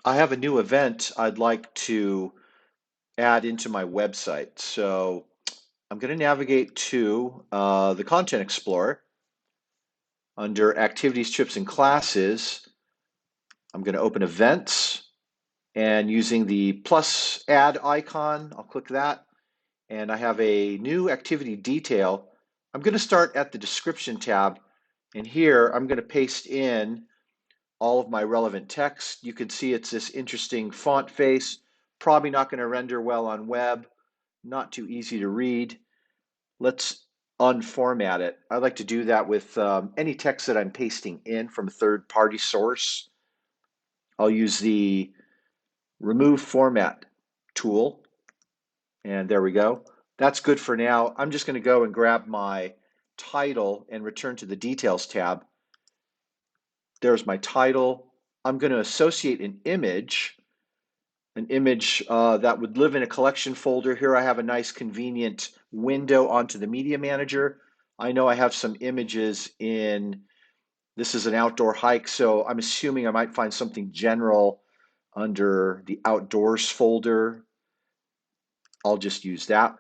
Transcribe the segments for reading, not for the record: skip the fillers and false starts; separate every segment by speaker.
Speaker 1: I have a new event I'd like to add into my website. So I'm going to navigate to the Content Explorer. Under Activities, Trips, and Classes, I'm going to open Events, and using the plus add icon, I'll click that, and I have a new activity detail. I'm going to start at the Description tab, and here I'm going to paste in all of my relevant text. You can see it's this interesting font face, probably not going to render well on web, not too easy to read. Let's unformat it. I like to do that with any text that I'm pasting in from a third-party source. I'll use the Remove Format tool, and there we go. That's good for now. I'm just going to go and grab my title and return to the Details tab. There's my title. I'm going to associate an image that would live in a collection folder. Here I have a nice convenient window onto the Media Manager. I know I have some images in, this is an outdoor hike, so I'm assuming I might find something general under the Outdoors folder. I'll just use that.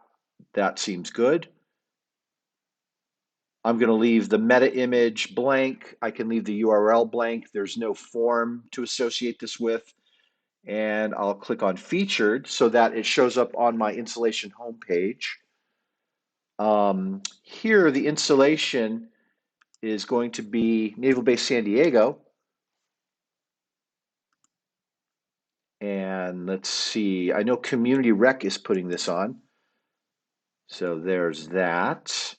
Speaker 1: That seems good. I'm going to leave the meta image blank. I can leave the URL blank. There's no form to associate this with. And I'll click on Featured so that it shows up on my installation homepage. Here, the installation is going to be Naval Base San Diego. And let's see, I know Community Rec is putting this on. So there's that.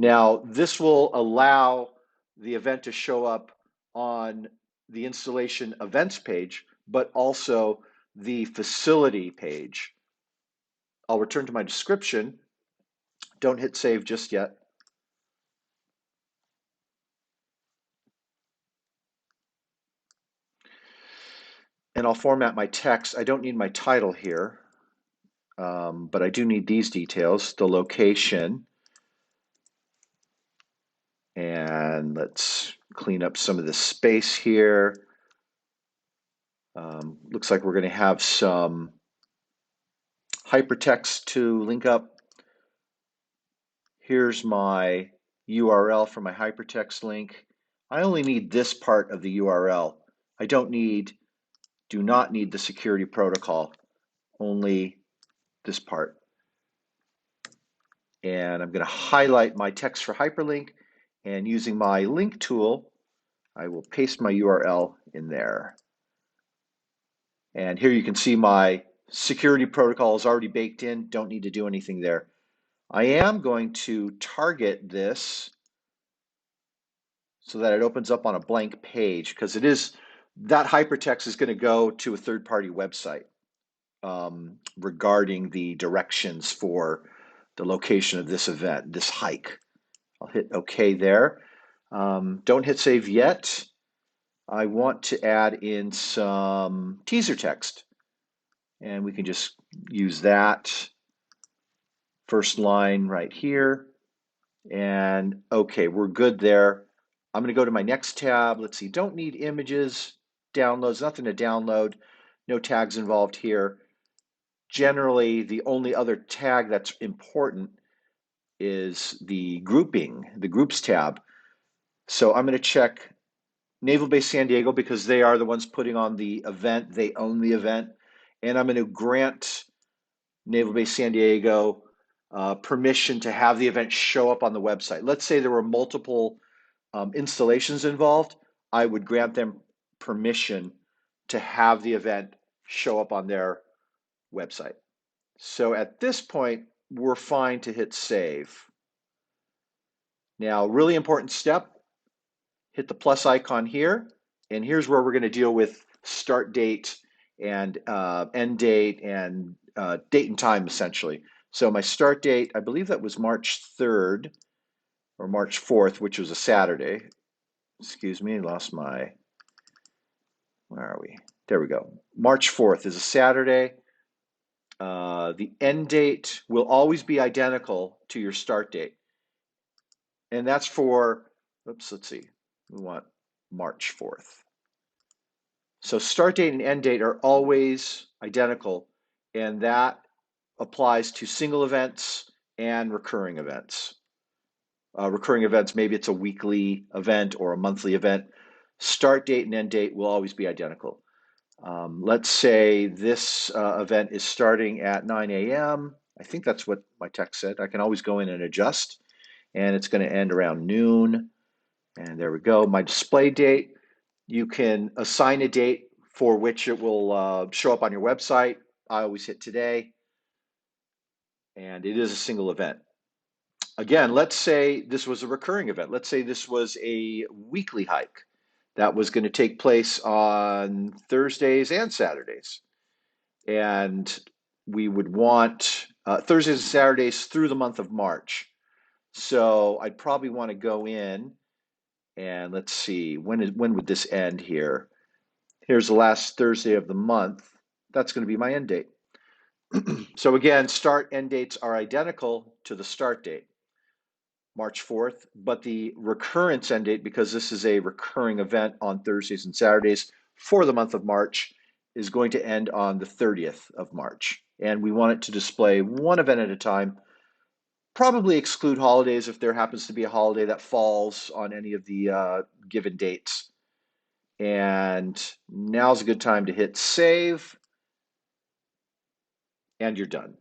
Speaker 1: Now, this will allow the event to show up on the installation events page, but also the facility page. I'll return to my description. Don't hit save just yet. And I'll format my text. I don't need my title here, but I do need these details, the location. And let's clean up some of the space here. Looks like we're going to have some hypertext to link up. Here's my URL for my hypertext link. I only need this part of the URL. I do not need the security protocol, only this part. And I'm going to highlight my text for hyperlink, and using my link tool, I will paste my URL in there. And here you can see my security protocol is already baked in, don't need to do anything there. I am going to target this so that it opens up on a blank page, because that hypertext is going to go to a third-party website regarding the directions for the location of this event, this hike. I'll hit OK there. Don't hit save yet. I want to add in some teaser text, and we can just use that first line right here. And OK, we're good there. I'm going to go to my next tab. Let's see, don't need images, downloads, nothing to download, no tags involved here. Generally, the only other tag that's important is the grouping, the groups tab. So I'm going to check Naval Base San Diego because they are the ones putting on the event. They own the event. And I'm going to grant Naval Base San Diego permission to have the event show up on the website. Let's say there were multiple installations involved. I would grant them permission to have the event show up on their website. So at this point, we're fine to hit save. Now, really important step, hit the plus icon here, and here's where we're going to deal with start date and end date and date and time, essentially. So my start date, I believe that was March 3rd or March 4th, which was a Saturday. Excuse me, I lost my, where are we? There we go. March 4th is a Saturday. The end date will always be identical to your start date. And that's for, oops, let's see, we want March 4th. So start date and end date are always identical, and that applies to single events and recurring events. Recurring events, maybe it's a weekly event or a monthly event. Start date and end date will always be identical. Let's say this event is starting at 9 a.m. I think that's what my text said. I can always go in and adjust, and it's going to end around noon. And there we go. My display date, you can assign a date for which it will show up on your website. I always hit today, and it is a single event. Again, let's say this was a recurring event. Let's say this was a weekly hike that was going to take place on Thursdays and Saturdays. And we would want Thursdays and Saturdays through the month of March. So I'd probably want to go in and let's see, when would this end here? Here's the last Thursday of the month. That's going to be my end date. So again, start end dates are identical to the start date, March 4th, but the recurrence end date, because this is a recurring event on Thursdays and Saturdays for the month of March, is going to end on the 30th of March. And we want it to display one event at a time, probably exclude holidays if there happens to be a holiday that falls on any of the given dates. And now's a good time to hit save, and you're done.